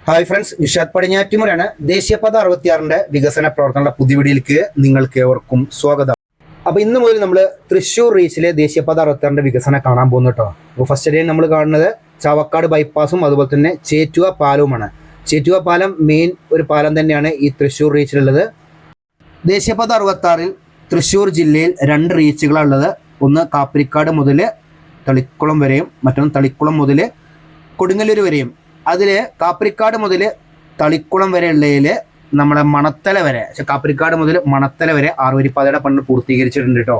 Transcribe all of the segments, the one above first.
Hi friends, Nishad പടിഞ്ഞാറ്റുമുരാണ്. ദേശീയപാത 66 വികസന പ്രവർത്തനങ്ങളുടെ പുതിയ വീഡിയോയിലേക്ക് നിങ്ങൾക്ക് ഏവർക്കും സ്വാഗതം. അപ്പോൾ ഇന്ന് മുതൽ നമ്മൾ തൃശ്ശൂർ റീച്ചിലെ ദേശീയപാത 66 വികസനം കാണാൻ പോകുന്നു കേട്ടോ. അപ്പോൾ ഫസ്റ്റ് ഡേ നമ്മൾ കാണുന്നത് ചാവക്കാട് ബൈപ്പാസും അതുപോലെ തന്നെ ചേറ്റുവ പാലവുമാണ്. ചേറ്റുവ പാലം മെയിൻ ഒരു പാലം തന്നെയാണ് ഈ തൃശ്ശൂർ റീച്ചിലുള്ളത്. ദേശീയപാത 66 തൃശ്ശൂർ ജില്ലയിൽ 2 റീച്ചുകളാണുള്ളത്. ഒന്ന് കാപ്പിരിക്കാട് മുതൽ തളിക്കുളം വരെയും മറ്റൊന്ന് തളിക്കുളം മുതൽ കൊടുങ്ങല്ലൂർ വരെയും. അതിൽ കാപ്പിരിക്കാട് മുതൽ തളിക്കുളം വരെ ഉള്ളതിൽ നമ്മളെ മണത്തല വരെ, കാപ്പിരിക്കാട് മുതൽ മണത്തല വരെ 6 വരിപ്പാതയുടെ പണി പൂർത്തീകരിച്ചിട്ടുണ്ട് കേട്ടോ.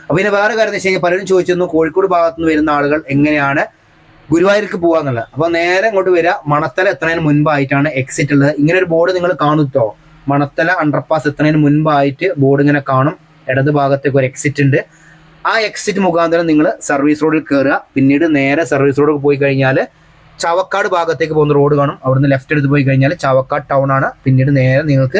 അപ്പോൾ പിന്നെ വേറെ കാര്യം എന്ന് വെച്ച് കഴിഞ്ഞാൽ പലരും ചോദിച്ചിരുന്നു കോഴിക്കോട് ഭാഗത്തു നിന്ന് വരുന്ന ആളുകൾ എങ്ങനെയാണ് ഗുരുവായൂർക്ക് പോകാന്നുള്ളത്. അപ്പോൾ നേരെ ഇങ്ങോട്ട് വരിക, മണത്തല എത്തുന്നതിന് മുൻപായിട്ടാണ് എക്സിറ്റ് ഉള്ളത്. ഇങ്ങനെ ഒരു ബോർഡ് നിങ്ങൾ കാണും കേട്ടോ. മണത്തല അണ്ടർപാസ് എത്തുന്നതിന് മുൻപായിട്ട് ബോർഡ് ഇങ്ങനെ കാണും. ഇടത് ഭാഗത്തേക്ക് ഒരു എക്സിറ്റ് ഉണ്ട്. ആ എക്സിറ്റ് മുഖാന്തരം നിങ്ങൾ സർവീസ് റോഡിൽ കയറുക. പിന്നീട് നേരെ സർവീസ് റോഡിൽ പോയി കഴിഞ്ഞാൽ ചാവക്കാട് ഭാഗത്തേക്ക് പോകുന്ന റോഡ് കാണും. അവിടുന്ന് ലെഫ്റ്റ് എടുത്ത് പോയി കഴിഞ്ഞാൽ ചാവക്കാട് ടൗൺ ആണ്. പിന്നീട് നേരെ നിങ്ങൾക്ക്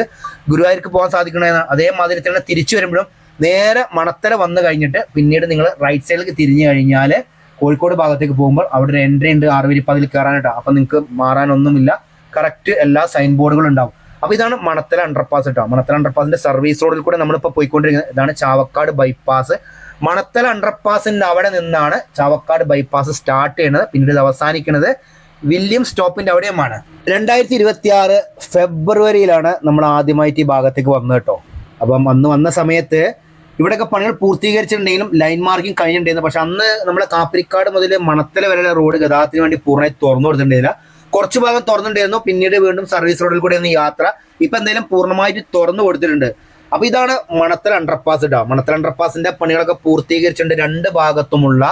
ഗുരുവായൂർക്ക് പോകാൻ സാധിക്കണമെന്നാണ്. അതേമാതിരി തന്നെ തിരിച്ചു വരുമ്പോഴും നേരെ മണത്തല വന്നു കഴിഞ്ഞിട്ട് പിന്നീട് നിങ്ങൾ റൈറ്റ് സൈഡിലേക്ക് തിരിഞ്ഞു കഴിഞ്ഞാൽ കോഴിക്കോട് ഭാഗത്തേക്ക് പോകുമ്പോൾ അവിടെ ഒരു എൻട്രി ഉണ്ട് 6 വരിപ്പാതിൽ കയറാനായിട്ടാണ്. അപ്പം നിങ്ങൾക്ക് മാറാനൊന്നുമില്ല, കറക്റ്റ് എല്ലാ സൈൻ ബോർഡുകളും ഉണ്ടാവും. അപ്പോൾ ഇതാണ് മണത്തല അണ്ടർപാസ് കേട്ടോ. മണത്തല അണ്ടർപാസിന്റെ സർവീസ് റോഡിൽ കൂടെ നമ്മളിപ്പോൾ പോയിക്കൊണ്ടിരിക്കുന്നത്. ഇതാണ് ചാവക്കാട് ബൈപ്പാസ്. മണത്തല അണ്ടർപാസിന്റെ അവിടെ നിന്നാണ് ചാവക്കാട് ബൈപ്പാസ് സ്റ്റാർട്ട് ചെയ്യുന്നത്. പിന്നീട് ഇത് അവസാനിക്കുന്നത് വില്യം സ്റ്റോപ്പിന്റെ അവിടെയുമാണ്. 2026 ഫെബ്രുവരിയിലാണ് നമ്മൾ ആദ്യമായിട്ട് ഈ ഭാഗത്തേക്ക് വന്നത് കേട്ടോ. അപ്പം അന്ന് വന്ന സമയത്ത് ഇവിടെയൊക്കെ പണികൾ പൂർത്തീകരിച്ചിട്ടുണ്ടെങ്കിലും ലൈൻ മാർക്കിംഗ് കഴിഞ്ഞിട്ടുണ്ടായിരുന്നു. പക്ഷെ അന്ന് നമ്മളെ കാപ്പിരിക്കാട് മുതൽ മണത്തല വരെയുള്ള റോഡ് ഗതാഗതത്തിന് വേണ്ടി പൂർണ്ണമായി തുറന്നു കൊടുത്തിട്ടുണ്ടായില്ല. കുറച്ച് ഭാഗം തുറന്നിട്ടുണ്ടായിരുന്നു. പിന്നീട് വീണ്ടും സർവീസ് റോഡിൽ കൂടെയാണ് യാത്ര. ഇപ്പം എന്തായാലും പൂർണ്ണമായിട്ട് തുറന്നു കൊടുത്തിട്ടുണ്ട്. അപ്പൊ ഇതാണ് മണത്തല അണ്ടർപാസ് കേട്ടോ. മണത്തല അണ്ടർപാസിന്റെ പണികളൊക്കെ പൂർത്തീകരിച്ചിട്ടുണ്ട്. 2 ഭാഗത്തുമുള്ള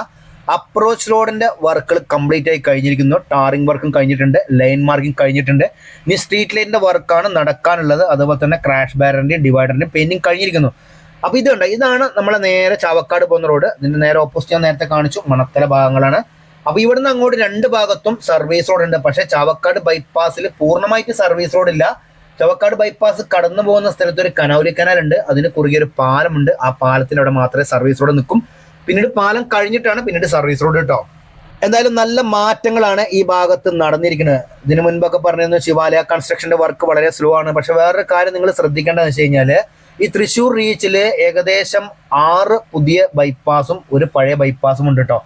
അപ്രോച്ച് റോഡിന്റെ വർക്കുകൾ കംപ്ലീറ്റ് ആയി കഴിഞ്ഞിരിക്കുന്നു. ടാറിംഗ് വർക്കും കഴിഞ്ഞിട്ടുണ്ട്, ലൈൻ മാർക്കിംഗ് കഴിഞ്ഞിട്ടുണ്ട്. ഇനി സ്ട്രീറ്റ് ലൈറ്റിന്റെ വർക്കാണ് നടക്കാനുള്ളത്. അതുപോലെ തന്നെ ക്രാഷ് ബാരറിന്റെയും ഡിവൈഡറിന്റെയും പെയിന്റിംഗ് കഴിഞ്ഞിരിക്കുന്നു. അപ്പൊ ഇതാണ് നമ്മളെ നേരെ ചാവക്കാട് പോകുന്ന റോഡ്. ഇതിന്റെ നേരെ ഓപ്പോസിറ്റ് ഞാൻ നേരത്തെ കാണിച്ചു മണത്തല ഭാഗങ്ങളാണ്. അപ്പൊ ഇവിടുന്ന് അങ്ങോട്ട് 2 ഭാഗത്തും സർവീസ് റോഡ് ഉണ്ട്. പക്ഷെ ചാവക്കാട് ബൈപ്പാസിൽ പൂർണ്ണമായിട്ട് സർവീസ് റോഡ് ഇല്ല. ചാവക്കാട് ബൈപ്പാസ് കടന്നു പോകുന്ന സ്ഥലത്ത് ഒരു കനൗലി കനാൽ ഉണ്ട്. അതിന് കുറുകെ ഒരു പാലമുണ്ട്. ആ പാലത്തിന്റെ അവിടെ മാത്രമേ സർവീസ് റോഡ് നിൽക്കും. പിന്നീട് പാലം കഴിഞ്ഞിട്ടാണ് പിന്നീട് സർവീസ് റോഡ് കേട്ടോ. എന്തായാലും നല്ല മാറ്റങ്ങളാണ് ഈ ഭാഗത്ത് നടന്നിരിക്കുന്നത്. ഇതിനു മുൻപൊക്കെ പറഞ്ഞിരുന്നു ശിവാലയ കൺസ്ട്രക്ഷന്റെ വർക്ക് വളരെ സ്ലോ ആണ്. പക്ഷെ വേറൊരു കാര്യം നിങ്ങൾ ശ്രദ്ധിക്കേണ്ടതെന്ന് വെച്ച് കഴിഞ്ഞാല് ഈ തൃശ്ശൂർ റീച്ചില് ഏകദേശം 6 പുതിയ ബൈപ്പാസും ഒരു പഴയ ബൈപ്പാസും ഉണ്ട് കേട്ടോ.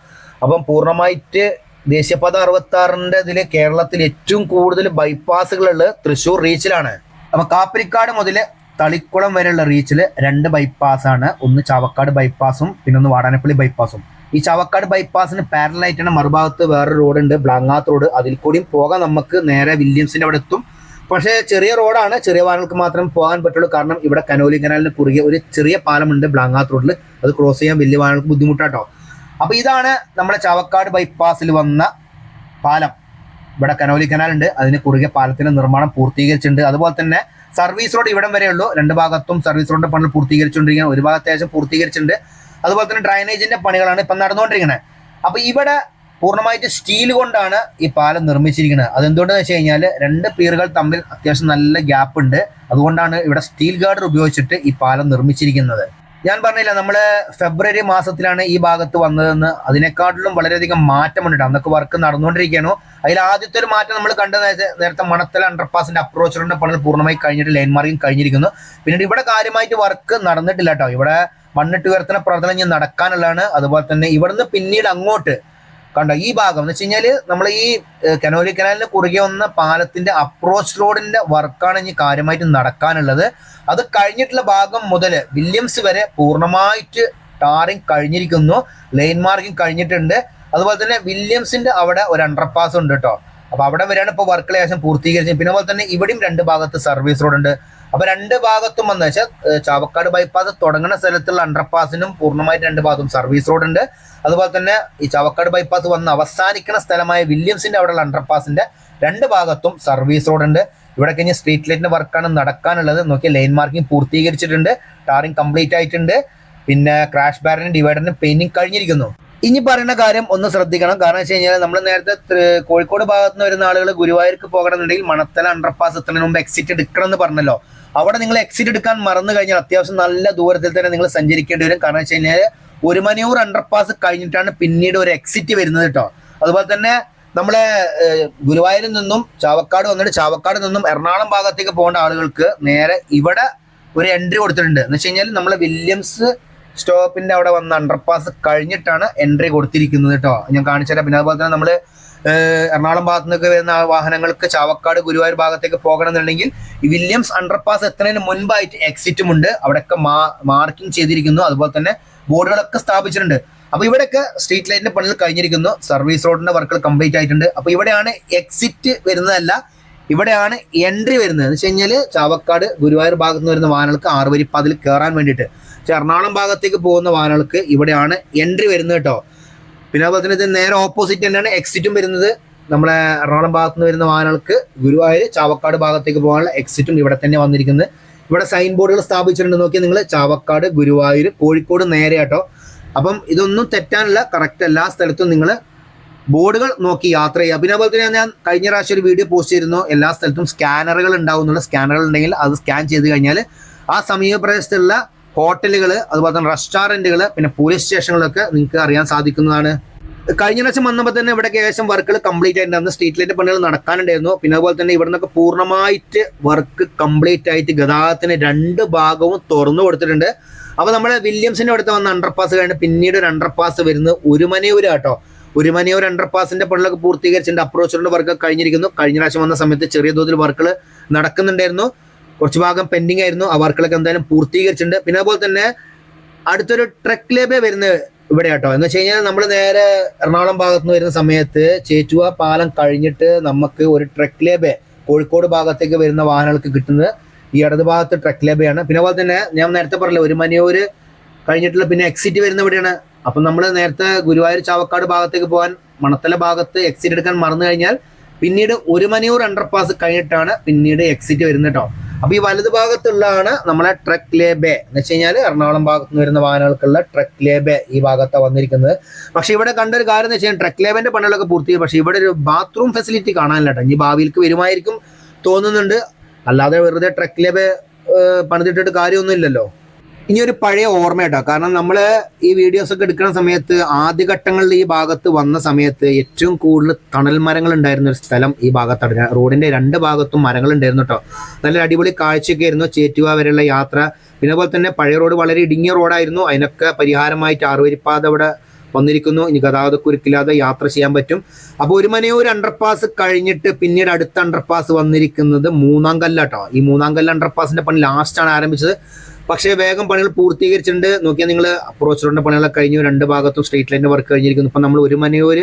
അപ്പം പൂർണ്ണമായിട്ട് ദേശീയപാത 66 ഇതില് കേരളത്തിൽ ഏറ്റവും കൂടുതൽ ബൈപ്പാസുകളുള്ളത് തൃശ്ശൂർ റീച്ചിലാണ്. അപ്പൊ കാപ്പിരിക്കാട് മുതൽ തളിക്കുളം വരെയുള്ള റീച്ചിൽ 2 ബൈപ്പാസാണ്. ഒന്ന് ചാവക്കാട് ബൈപ്പാസും പിന്നൊന്ന് വാടാനപ്പള്ളി ബൈപ്പാസും. ഈ ചാവക്കാട് ബൈപ്പാസിന് പാരലായിട്ടാണ് മറുഭാഗത്ത് വേറെ റോഡ് ഉണ്ട്, ബ്ലാങ്ങാത്ത് റോഡ്. അതിൽ കൂടിയും പോകാൻ നമുക്ക് നേരെ വില്യംസിന്റെ അവിടെ എത്തും. പക്ഷേ ചെറിയ റോഡാണ്, ചെറിയ വാഹനങ്ങൾക്ക് മാത്രമേ പോകാൻ പറ്റുള്ളൂ. കാരണം ഇവിടെ കനോലി കനാലിന് കുറുകെ ഒരു ചെറിയ പാലമുണ്ട് ബ്ലാങ്ങാത്ത് റോഡിൽ. അത് ക്രോസ് ചെയ്യാൻ വലിയ വാഹനങ്ങൾക്ക് ബുദ്ധിമുട്ടാട്ടോ. അപ്പൊ ഇതാണ് നമ്മുടെ ചാവക്കാട് ബൈപ്പാസിൽ വന്ന പാലം. ഇവിടെ കനോലി കനാൽ ഉണ്ട്, അതിന് കുറുകെ പാലത്തിന്റെ നിർമ്മാണം പൂർത്തീകരിച്ചിട്ടുണ്ട്. അതുപോലെ തന്നെ സർവീസ് റോഡ് ഇവിടം വരെ ഉള്ളൂ. 2 ഭാഗത്തും സർവീസ് റോഡിന്റെ പണികൾ പൂർത്തീകരിച്ചുകൊണ്ടിരിക്കുകയാണ്. ഒരു ഭാഗത്ത് ഏകദേശം പൂർത്തീകരിച്ചിട്ടുണ്ട്. അതുപോലെ തന്നെ ഡ്രൈനേജിന്റെ പണികളാണ് ഇപ്പം നടന്നുകൊണ്ടിരിക്കുന്നത്. അപ്പൊ ഇവിടെ പൂർണ്ണമായിട്ട് സ്റ്റീൽ കൊണ്ടാണ് ഈ പാലം നിർമ്മിച്ചിരിക്കുന്നത്. അതെന്തുകൊണ്ടെന്ന് വെച്ച് കഴിഞ്ഞാൽ 2 പീറുകൾ തമ്മിൽ അത്യാവശ്യം നല്ല ഗ്യാപ്പ് ഉണ്ട്. അതുകൊണ്ടാണ് ഇവിടെ സ്റ്റീൽ ഗാർഡർ ഉപയോഗിച്ചിട്ട് ഈ പാലം നിർമ്മിച്ചിരിക്കുന്നത്. ഞാൻ പറഞ്ഞില്ല, നമ്മള് ഫെബ്രുവരി മാസത്തിലാണ് ഈ ഭാഗത്ത് വന്നതെന്ന്. അതിനെക്കാട്ടിലും വളരെയധികം മാറ്റമുണ്ട്. അന്നൊക്കെ വർക്ക് നടന്നുകൊണ്ടിരിക്കുകയാണോ. അതിൽ ആദ്യത്തെ ഒരു മാറ്റം നമ്മൾ കണ്ടത് നേരത്തെ മണത്തല അണ്ടർപാസിന്റെ അപ്രോച്ച് റോഡിന്റെ പണികൾ പൂർണ്ണമായി കഴിഞ്ഞിട്ട് ലൈൻ മാർക്കിംഗ് കഴിഞ്ഞിരിക്കുന്നു. പിന്നീട് ഇവിടെ കാര്യമായിട്ട് വർക്ക് നടന്നിട്ടില്ല കേട്ടോ. ഇവിടെ മണ്ണിട്ട് ഉയർത്തുന്ന പ്രവർത്തനം ഇനി നടക്കാനുള്ളതാണ്. അതുപോലെ തന്നെ ഇവിടുന്ന് പിന്നീട് അങ്ങോട്ട് കണ്ടോ ഈ ഭാഗം എന്ന് വെച്ച് കഴിഞ്ഞാല് നമ്മൾ ഈ കനോലി കനാലിന് കുറുകെ വന്ന പാലത്തിന്റെ അപ്രോച്ച് റോഡിന്റെ വർക്കാണ് ഇനി കാര്യമായിട്ട് നടക്കാനുള്ളത്. അത് കഴിഞ്ഞിട്ടുള്ള ഭാഗം മുതൽ വില്യംസ് വരെ പൂർണ്ണമായിട്ട് ടാറിങ് കഴിഞ്ഞിരിക്കുന്നു, ലൈൻ മാർക്കിംഗ് കഴിഞ്ഞിട്ടുണ്ട്. അതുപോലെ തന്നെ വില്യംസിന്റെ അവിടെ ഒരു അണ്ടർപാസ് ഉണ്ട് കേട്ടോ. അപ്പൊ അവിടെ വരെയാണ് ഇപ്പോൾ വർക്കുകൾ ഏകദേശം പൂർത്തീകരിച്ചത്. പിന്നെ അതുപോലെ തന്നെ ഇവിടെയും 2 ഭാഗത്ത് സർവീസ് റോഡ് ഉണ്ട്. അപ്പൊ 2 ഭാഗത്തും വന്നു വെച്ചാൽ ചാവക്കാട് ബൈപ്പാസ് തുടങ്ങുന്ന സ്ഥലത്തുള്ള അണ്ടർപാസിനും പൂർണ്ണമായിട്ട് 2 ഭാഗത്തും സർവീസ് റോഡ് ഉണ്ട്. അതുപോലെ തന്നെ ഈ ചാവക്കാട് ബൈപ്പാസ് വന്ന് അവസാനിക്കുന്ന സ്ഥലമായ വില്യംസിന്റെ അവിടെയുള്ള അണ്ടർപാസിന്റെ 2 ഭാഗത്തും സർവീസ് റോഡ് ഉണ്ട്. ഇവിടെ കഴിഞ്ഞ സ്ട്രീറ്റ് ലൈറ്റിന്റെ വർക്കാണ് നടക്കാനുള്ളത്. നോക്കിയാൽ ലൈൻ മാർക്കിംഗ് പൂർത്തീകരിച്ചിട്ടുണ്ട്, ടാറിംഗ് കംപ്ലീറ്റ് ആയിട്ടുണ്ട്. പിന്നെ ക്രാഷ് ബാരറിനും ഡിവൈഡറിനും പെയിന്റിംഗ് കഴിഞ്ഞിരിക്കുന്നു. ഇനി പറയുന്ന കാര്യം ഒന്ന് ശ്രദ്ധിക്കണം. കാരണം വെച്ച് കഴിഞ്ഞാൽ നമ്മൾ നേരത്തെ കോഴിക്കോട് ഭാഗത്ത് നിന്ന് വരുന്ന ആളുകൾ ഗുരുവായൂർക്ക് പോകണമെന്നുണ്ടെങ്കിൽ മണത്തല അണ്ടർപാസ് എത്തുന്നതിന് മുമ്പ് എക്സിറ്റ് എടുക്കണം എന്ന് പറഞ്ഞല്ലോ. അവിടെ നിങ്ങൾ എക്സിറ്റ് എടുക്കാൻ മറന്നു കഴിഞ്ഞാൽ അത്യാവശ്യം നല്ല ദൂരത്തിൽ തന്നെ നിങ്ങൾ സഞ്ചരിക്കേണ്ടി വരും. കാരണം വെച്ച് കഴിഞ്ഞാൽ 1 മണിയൂർ അണ്ടർപാസ് കഴിഞ്ഞിട്ടാണ് പിന്നീട് ഒരു എക്സിറ്റ് വരുന്നത് കേട്ടോ. അതുപോലെ തന്നെ നമ്മളെ ഗുരുവായൂരിൽ നിന്നും ചാവക്കാട് വന്നിട്ട് ചാവക്കാട് നിന്നും എറണാകുളം ഭാഗത്തേക്ക് പോകേണ്ട ആളുകൾക്ക് നേരെ ഇവിടെ ഒരു എൻട്രി കൊടുത്തിട്ടുണ്ട്. എന്ന് വെച്ച് കഴിഞ്ഞാൽ നമ്മളെ വില്യംസ് സ്റ്റോപ്പിന്റെ അവിടെ വന്ന അണ്ടർപാസ് കഴിഞ്ഞിട്ടാണ് എൻട്രി കൊടുത്തിരിക്കുന്നത് കേട്ടോ. ഞാൻ കാണിച്ചു തരാം. പിന്നെ അതുപോലെ തന്നെ നമ്മൾ എറണാകുളം ഭാഗത്തു നിന്നൊക്കെ വരുന്ന വാഹനങ്ങൾക്ക് ചാവക്കാട് ഗുരുവായൂർ ഭാഗത്തേക്ക് പോകണം എന്നുണ്ടെങ്കിൽ ഈ വില്യംസ് അണ്ടർപാസ് എത്തുന്നതിന് മുൻപായിട്ട് എക്സിറ്റും ഉണ്ട്. അവിടെയൊക്കെ മാർക്കിംഗ് ചെയ്തിരിക്കുന്നു. അതുപോലെ തന്നെ ബോർഡുകളൊക്കെ സ്ഥാപിച്ചിട്ടുണ്ട്. അപ്പൊ ഇവിടെയൊക്കെ സ്ട്രീറ്റ് ലൈറ്റിന്റെ പണികൾ കഴിഞ്ഞിരിക്കുന്നു. സർവീസ് റോഡിന്റെ വർക്കുകൾ കംപ്ലീറ്റ് ആയിട്ടുണ്ട്. അപ്പൊ ഇവിടെയാണ് എക്സിറ്റ് വരുന്നതല്ല, ഇവിടെയാണ് എൻട്രി വരുന്നത്. എന്ന് വെച്ച് കഴിഞ്ഞാൽ ചാവക്കാട് ഗുരുവായൂർ ഭാഗത്ത് നിന്ന് വരുന്ന വാഹനങ്ങൾക്ക് 6 വരിപ്പാതിൽ കയറാൻ വേണ്ടിയിട്ട്. എറണാകുളം ഭാഗത്തേക്ക് പോകുന്ന വാഹനങ്ങൾക്ക് ഇവിടെയാണ് എൻട്രി വരുന്നത് കേട്ടോ. പിന്നെ അതുപോലെ തന്നെ ഇത് നേരെ ഓപ്പോസിറ്റ് തന്നെയാണ് എക്സിറ്റും വരുന്നത്. നമ്മളെ എറണാകുളം ഭാഗത്ത് നിന്ന് വരുന്ന വാഹനങ്ങൾക്ക് ഗുരുവായൂർ ചാവക്കാട് ഭാഗത്തേക്ക് പോകാനുള്ള എക്സിറ്റും ഇവിടെ തന്നെ വന്നിരിക്കുന്നത്. ഇവിടെ സൈൻ ബോർഡുകൾ സ്ഥാപിച്ചിട്ടുണ്ട്. നോക്കിയാൽ നിങ്ങൾ ചാവക്കാട് ഗുരുവായൂർ കോഴിക്കോട് നേരെ കേട്ടോ. അപ്പം ഇതൊന്നും തെറ്റാനുള്ള കറക്റ്റ് എല്ലാ സ്ഥലത്തും നിങ്ങൾ ബോർഡുകൾ നോക്കി യാത്ര ചെയ്യുക. പിന്നെ അതുപോലെ തന്നെ ഞാൻ കഴിഞ്ഞ പ്രാവശ്യം ഒരു വീഡിയോ പോസ്റ്റ് ചെയ്തിരുന്നു, എല്ലാ സ്ഥലത്തും സ്കാനറുകൾ ഉണ്ടാവുന്നുള്ള. സ്കാനറുകൾ ഉണ്ടെങ്കിൽ അത് സ്കാൻ ചെയ്ത് കഴിഞ്ഞാൽ ആ സമീപ പ്രദേശത്തുള്ള ഹോട്ടലുകൾ, അതുപോലെ തന്നെ റെസ്റ്റോറൻറ്റുകൾ, പിന്നെ പോലീസ് സ്റ്റേഷനുകളൊക്കെ നിങ്ങൾക്ക് അറിയാൻ സാധിക്കുന്നതാണ്. കഴിഞ്ഞ പ്രാവശ്യം വന്നപ്പോൾ തന്നെ ഇവിടെ ഏകദേശം വർക്കുകൾ കംപ്ലീറ്റ് ആയിട്ടുണ്ടായിരുന്നു. സ്ട്രീറ്റ് ലൈറ്റ് പണികൾ നടക്കാനുണ്ടായിരുന്നു. പിന്നെ അതുപോലെ തന്നെ ഇവിടെ നിന്നൊക്കെ പൂർണ്ണമായിട്ട് വർക്ക് കംപ്ലീറ്റ് ആയിട്ട് ഗതാഗതത്തിന് 2 ഭാഗവും തുറന്നു കൊടുത്തിട്ടുണ്ട്. അപ്പോൾ നമ്മുടെ വില്യംസിൻ്റെ അടുത്ത് വന്ന അണ്ടർപാസ് കഴിഞ്ഞ് പിന്നീട് ഒരു അണ്ടർപാസ് വരുന്നത് ഒരുമനയൂർ കേട്ടോ. ഒരുമനയൂർ അണ്ടർപാസിന്റെ പണികളൊക്കെ പൂർത്തീകരിച്ചിട്ടുണ്ട്. അപ്രോച്ച് റോഡിന്റെ വർക്ക് കഴിഞ്ഞിരിക്കുന്നു. കഴിഞ്ഞ പ്രാവശ്യം വന്ന സമയത്ത് ചെറിയ തോതിൽ വർക്കുകൾ നടക്കുന്നുണ്ടായിരുന്നു. കുറച്ച് ഭാഗം പെൻഡിങ് ആയിരുന്നു. ആ വർക്കുകളൊക്കെ എന്തായാലും പൂർത്തീകരിച്ചിട്ടുണ്ട്. പിന്നെ അതുപോലെ തന്നെ അടുത്തൊരു ട്രക്ക് ലേബേ വരുന്നത് ഇവിടെ കേട്ടോ. എന്ന് വെച്ച് കഴിഞ്ഞാൽ നമ്മൾ നേരെ എറണാകുളം ഭാഗത്ത് നിന്ന് വരുന്ന സമയത്ത് ചേറ്റുവ പാലം കഴിഞ്ഞിട്ട് നമുക്ക് ഒരു ട്രക്ക് ലേബേ കോഴിക്കോട് ഭാഗത്തേക്ക് വരുന്ന വാഹനങ്ങൾക്ക് കിട്ടുന്നത് ഈ ഇടത് ഭാഗത്ത് ട്രക്ക് ലേബയാണ്. പിന്നെ അതുപോലെ തന്നെ ഞാൻ നേരത്തെ പറഞ്ഞില്ല, ഒരുമനയൂർ കഴിഞ്ഞിട്ടുള്ള പിന്നെ എക്സിറ്റ് വരുന്ന ഇവിടെയാണ്. അപ്പം നമ്മൾ നേരത്തെ ഗുരുവായൂർ ചാവക്കാട് ഭാഗത്തേക്ക് പോകാൻ മണത്തല ഭാഗത്ത് എക്സിറ്റ് എടുക്കാൻ മറന്നു കഴിഞ്ഞാൽ പിന്നീട് ഒരുമനയൂർ അണ്ടർപാസ് കഴിഞ്ഞിട്ടാണ് പിന്നീട് എക്സിറ്റ് വരുന്നത് കേട്ടോ. അപ്പോൾ ഈ വലത് ഭാഗത്തുള്ളതാണ് നമ്മളെ ട്രക്ക് ലേബേ. എന്ന് വെച്ച് കഴിഞ്ഞാൽ എറണാകുളം ഭാഗത്ത് നിന്ന് വരുന്ന വാഹനങ്ങൾക്കുള്ള ട്രക്ക് ലേബേ ഈ ഭാഗത്താണ് വന്നിരിക്കുന്നത്. പക്ഷേ ഇവിടെ കണ്ടൊരു കാര്യം എന്ന് വെച്ച് കഴിഞ്ഞാൽ ട്രക്ക് ലേബിന്റെ പണികളൊക്കെ പൂർത്തിയായി. പക്ഷേ ഇവിടെ ഒരു ബാത്റൂം ഫെസിലിറ്റി കാണാനില്ല കേട്ടോ. ഇനി ഭാവിയിലേക്ക് വരുമായിരിക്കും തോന്നുന്നുണ്ട്. അല്ലാതെ വെറുതെ ട്രക്ക് ലേബേ പണിതിട്ടിട്ട് കാര്യമൊന്നുമില്ലല്ലോ. ഇനി ഒരു പഴയ ഓർമ്മ കേട്ടോ. കാരണം നമ്മൾ ഈ വീഡിയോസ് ഒക്കെ എടുക്കുന്ന സമയത്ത് ആദ്യഘട്ടങ്ങളിൽ ഈ ഭാഗത്ത് വന്ന സമയത്ത് ഏറ്റവും കൂടുതൽ തണൽ മരങ്ങൾ ഉണ്ടായിരുന്ന ഒരു സ്ഥലം ഈ ഭാഗത്താണ്. റോഡിന്റെ 2 ഭാഗത്തും മരങ്ങൾ ഉണ്ടായിരുന്നു കേട്ടോ. നല്ലൊരു അടിപൊളി കാഴ്ചയൊക്കെ ആയിരുന്നു ചേറ്റുവ വരെയുള്ള യാത്ര. പിന്നെ അതുപോലെ തന്നെ പഴയ റോഡ് വളരെ ഇടുങ്ങിയ റോഡായിരുന്നു. അതിനൊക്കെ പരിഹാരമായിട്ട് 6 വരിപ്പാത ഇവിടെ വന്നിരിക്കുന്നു. ഇനി ഗതാഗതക്കുരുക്കില്ലാതെ യാത്ര ചെയ്യാൻ പറ്റും. അപ്പോൾ ഒരുമനയൂർ അണ്ടർപാസ് കഴിഞ്ഞിട്ട് പിന്നീട് അടുത്ത അണ്ടർപാസ് വന്നിരിക്കുന്നത് മൂന്നാംകല്ല് കേട്ടോ. ഈ മൂന്നാംകല്ല് അണ്ടർപാസിന്റെ പണി ലാസ്റ്റാണ് ആരംഭിച്ചത്. പക്ഷേ വേഗം പണികൾ പൂർത്തീകരിച്ചിട്ടുണ്ട്. നോക്കിയാൽ നിങ്ങൾ അപ്രോച്ച് റോഡിന്റെ പണികളൊക്കെ കഴിഞ്ഞു. 2 ഭാഗത്തും സ്ട്രീറ്റ് ലൈനിന്റെ വർക്ക് കഴിഞ്ഞിരിക്കുന്നു. ഇപ്പം നമ്മൾ ഒരുമനയൂർ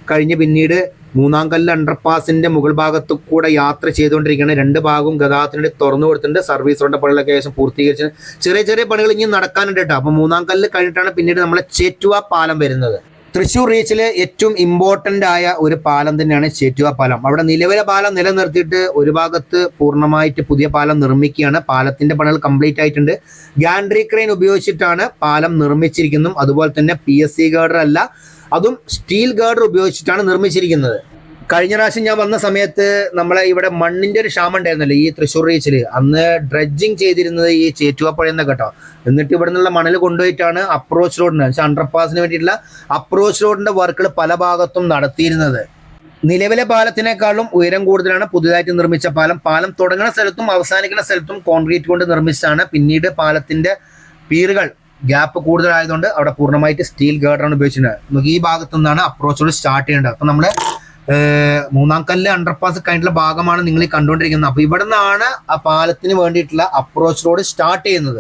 കഴിഞ്ഞ് പിന്നീട് മൂന്നാംകല്ല് അണ്ടർപാസിന്റെ മുകൾ ഭാഗത്തു കൂടെ യാത്ര ചെയ്തുകൊണ്ടിരിക്കുകയാണ്. 2 ഭാഗവും ഗതാഗതത്തിന് തുറന്നു കൊടുത്തിട്ടുണ്ട്. സർവീസ് റോഡിന്റെ പണികളൊക്കെ ഏകദേശം പൂർത്തീകരിച്ച് ചെറിയ ചെറിയ പണികൾ ഇനി നടക്കാനുണ്ട് കേട്ടോ. അപ്പം മൂന്നാംകല്ല് കഴിഞ്ഞിട്ടാണ് പിന്നീട് നമ്മളെ ചേറ്റുവ പാലം വരുന്നത്. തൃശ്ശൂർ റീച്ചിലെ ഏറ്റവും ഇമ്പോർട്ടൻ്റ് ആയ ഒരു പാലം തന്നെയാണ് ചേറ്റുവ പാലം. അവിടെ നിലവിലെ പാലം നിലനിർത്തിയിട്ട് ഒരു ഭാഗത്ത് പൂർണ്ണമായിട്ട് പുതിയ പാലം നിർമ്മിക്കുകയാണ്. പാലത്തിന്റെ പണികൾ കംപ്ലീറ്റ് ആയിട്ടുണ്ട്. ഗാൻഡ്രി ക്രെയിൻ ഉപയോഗിച്ചിട്ടാണ് പാലം നിർമ്മിച്ചിരിക്കുന്നതും. അതുപോലെ തന്നെ PSC ഗാർഡർ അല്ല, അതും സ്റ്റീൽ ഗാർഡർ ഉപയോഗിച്ചിട്ടാണ് നിർമ്മിച്ചിരിക്കുന്നത്. കഴിഞ്ഞ പ്രാവശ്യം ഞാൻ വന്ന സമയത്ത് നമ്മളെ ഇവിടെ മണ്ണിന്റെ ഒരു ക്ഷാമം ഉണ്ടായിരുന്നല്ലോ ഈ തൃശ്ശൂർ റീച്ചിൽ. അന്ന് ഡ്രഡ്ജിങ് ചെയ്തിരുന്നത് ഈ ചേറ്റുവ പുഴയെന്ന് കേട്ടോ. എന്നിട്ട് ഇവിടെ നിന്നുള്ള മണൽ കൊണ്ടുപോയിട്ടാണ് അപ്രോച്ച് റോഡിന് അണ്ടർപാസിന് വേണ്ടിയിട്ടുള്ള അപ്രോച്ച് റോഡിന്റെ വർക്കുകൾ പല ഭാഗത്തും നടത്തിയിരുന്നത്. നിലവിലെ പാലത്തിനേക്കാളും ഉയരം കൂടുതലാണ് പുതുതായിട്ട് നിർമ്മിച്ച പാലം. പാലം തുടങ്ങുന്ന സ്ഥലത്തും അവസാനിക്കുന്ന സ്ഥലത്തും കോൺക്രീറ്റ് കൊണ്ട് നിർമ്മിച്ചതാണ്. പിന്നീട് പാലത്തിന്റെ പീറുകൾ ഗ്യാപ്പ് കൂടുതലായതുകൊണ്ട് അവിടെ പൂർണ്ണമായിട്ട് സ്റ്റീൽ ഗാർഡറാണ് ഉപയോഗിച്ചിട്ടുണ്ട്. നമുക്ക് ഈ ഭാഗത്തു നിന്നാണ് അപ്രോച്ച് റോഡ് സ്റ്റാർട്ട് ചെയ്യേണ്ടത്. അപ്പം നമ്മൾ മൂന്നാംകല്ല് അണ്ടർപാസ് കഴിഞ്ഞിട്ടുള്ള ഭാഗമാണ് നിങ്ങൾ ഈ കണ്ടുകൊണ്ടിരിക്കുന്നത്. അപ്പോൾ ഇവിടെ നിന്നാണ് ആ പാലത്തിന് വേണ്ടിയിട്ടുള്ള അപ്രോച്ച് റോഡ് സ്റ്റാർട്ട് ചെയ്യുന്നത്.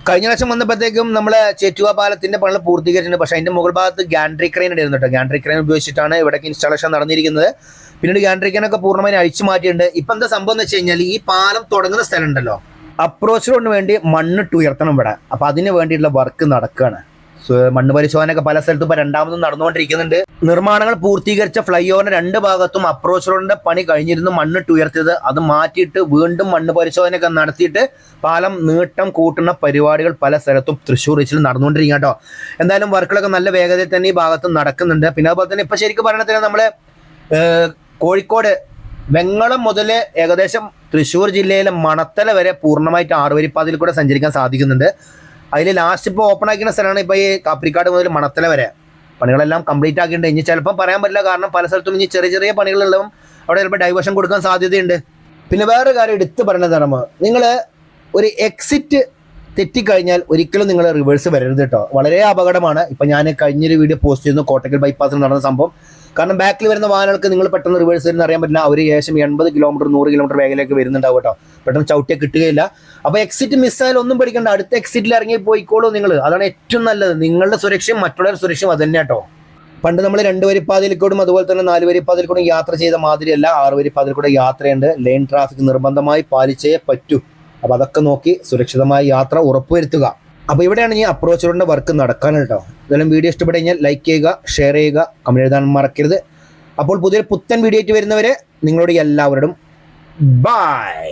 കഴിഞ്ഞ പ്രാവശ്യം വന്നപ്പോഴത്തേക്കും നമ്മളെ ചേറ്റുവ പാലത്തിന്റെ പണികൾ പൂർത്തീകരിച്ചിട്ടുണ്ട്. പക്ഷേ അതിന്റെ മുകൾ ഭാഗത്ത് ഗാൻഡ്രി ക്രെയിൻ ഉണ്ടായിരുന്നു കേട്ടോ. ഗാൻഡ്രി ക്രെയിൻ ഉപയോഗിച്ചിട്ടാണ് ഇവിടേക്ക് ഇൻസ്റ്റാളേഷൻ നടന്നിരിക്കുന്നത്. പിന്നീട് ഗാൻഡ്രി ക്രെയിനൊക്കെ പൂർണ്ണമായും അഴിച്ചു മാറ്റിയിട്ടുണ്ട്. ഇപ്പം എന്താ സംഭവം എന്ന് വെച്ച് കഴിഞ്ഞാൽ ഈ പാലം തുടങ്ങുന്ന സ്ഥലം ഉണ്ടല്ലോ, അപ്രോച്ച് റോഡിന് വേണ്ടി മണ്ണിട്ട് ഉയർത്തണം ഇവിടെ. അപ്പോൾ അതിന് വേണ്ടിയിട്ടുള്ള വർക്ക് നടക്കുകയാണ്. മണ്ണ് പരിശോധനയൊക്കെ പല സ്ഥലത്തും ഇപ്പോൾ രണ്ടാമതും നടന്നുകൊണ്ടിരിക്കുന്നുണ്ട്. നിർമ്മാണങ്ങൾ പൂർത്തീകരിച്ച ഫ്ലൈ ഓവറിന്റെ 2 ഭാഗത്തും അപ്രോച്ച് റോഡിന്റെ പണി കഴിഞ്ഞിരുന്നു മണ്ണിട്ട് ഉയർത്തിയത്. അത് മാറ്റിയിട്ട് വീണ്ടും മണ്ണ് പരിശോധനയൊക്കെ നടത്തിയിട്ട് പാലം നീട്ടം കൂട്ടുന്ന പരിപാടികൾ പല സ്ഥലത്തും തൃശ്ശൂർ റീച്ചിൽ നടന്നുകൊണ്ടിരിക്കുക കേട്ടോ. എന്തായാലും വർക്കുകളൊക്കെ നല്ല വേഗതയിൽ തന്നെ ഈ ഭാഗത്തും നടക്കുന്നുണ്ട്. പിന്നെ അതുപോലെ തന്നെ ഇപ്പം ശരിക്കും പറയണത്തിന് നമ്മൾ കോഴിക്കോട് വെങ്ങളം മുതൽ ഏകദേശം തൃശ്ശൂർ ജില്ലയിലെ മണത്തല വരെ പൂർണ്ണമായിട്ട് 6 വരിപ്പാതയിൽ കൂടെ സഞ്ചരിക്കാൻ സാധിക്കുന്നുണ്ട്. അതിൽ ലാസ്റ്റ് ഇപ്പോൾ ഓപ്പൺ ആക്കുന്ന സ്ഥലമാണ് ഇപ്പോൾ ഈ കാപ്രിക്കാട് മുതൽ മണത്തല വരെ. പണികളെല്ലാം കംപ്ലീറ്റ് ആക്കിയിട്ടുണ്ട്. ഇനി ചിലപ്പോൾ പറയാൻ പറ്റില്ല, കാരണം പല സ്ഥലത്തും ഇനി ചെറിയ ചെറിയ പണികളുള്ളതും അവിടെ ചിലപ്പോൾ ഡൈവേഷൻ കൊടുക്കാൻ സാധ്യതയുണ്ട്. പിന്നെ വേറെ കാര്യം എടുത്ത് പറയുന്നതാണ്, നിങ്ങൾ ഒരു എക്സിറ്റ് തെറ്റിക്കഴിഞ്ഞാൽ ഒരിക്കലും നിങ്ങൾ റിവേഴ്സ് വരരുത് കേട്ടോ. വളരെ അപകടമാണ്. ഇപ്പം ഞാൻ കഴിഞ്ഞൊരു വീഡിയോ പോസ്റ്റ് ചെയ്യുന്നു, കോട്ടക്കൽ ബൈപ്പാസിൽ നടന്ന സംഭവം. കാരണം ബാക്കിൽ വരുന്ന വാഹനങ്ങൾക്ക് നിങ്ങൾ പെട്ടെന്ന് റിവേഴ്സ് വരുന്ന അറിയാൻ പറ്റില്ല. അവർ ഏകദേശം 80 കിലോമീറ്റർ 100 കിലോമീറ്റർ വേഗത്തിലേക്ക് വരുന്നുണ്ടാവും കേട്ടോ. പെട്ടെന്ന് ചവിട്ടിയെ കിട്ടുകയില്ല. അപ്പോൾ എക്സിറ്റ് മിസ്സായാലും ഒന്നും പഠിക്കണ്ട, അടുത്ത എക്സിറ്റിൽ ഇറങ്ങി പോയിക്കോളൂ നിങ്ങൾ. അതാണ് ഏറ്റവും നല്ലത്. നിങ്ങളുടെ സുരക്ഷയും മറ്റുള്ളവരുടെ സുരക്ഷയും അത് തന്നെ കേട്ടോ. പണ്ട് നമ്മൾ 2 വരിപ്പാതയിൽക്കൂടും അതുപോലെ തന്നെ 4 വരിപ്പാതയിൽക്കൂടും യാത്ര ചെയ്ത മാതിരിയല്ല 6 വരിപ്പാതയിൽ കൂടെ യാത്രയുണ്ട്. ലൈൻ ട്രാഫിക് നിർബന്ധമായി പാലിച്ചേ പറ്റൂ. അപ്പോൾ അതൊക്കെ നോക്കി സുരക്ഷിതമായ യാത്ര ഉറപ്പുവരുത്തുക. അപ്പോൾ ഇവിടെയാണ് ഈ അപ്രോച്ച് റോഡിൻ്റെ വർക്ക് നടക്കാനുള്ളത് കേട്ടോ. ഇതെല്ലാം വീഡിയോ ഇഷ്ടപ്പെട്ട് കഴിഞ്ഞാൽ ലൈക്ക് ചെയ്യുക, ഷെയർ ചെയ്യുക, കമൻറ്റ് എഴുതാൻ മറക്കരുത്. അപ്പോൾ പുതിയൊരു പുത്തൻ വീഡിയോ ആയിട്ട് വരുന്നവരെ നിങ്ങളോട് എല്ലാവരോടും ബൈ.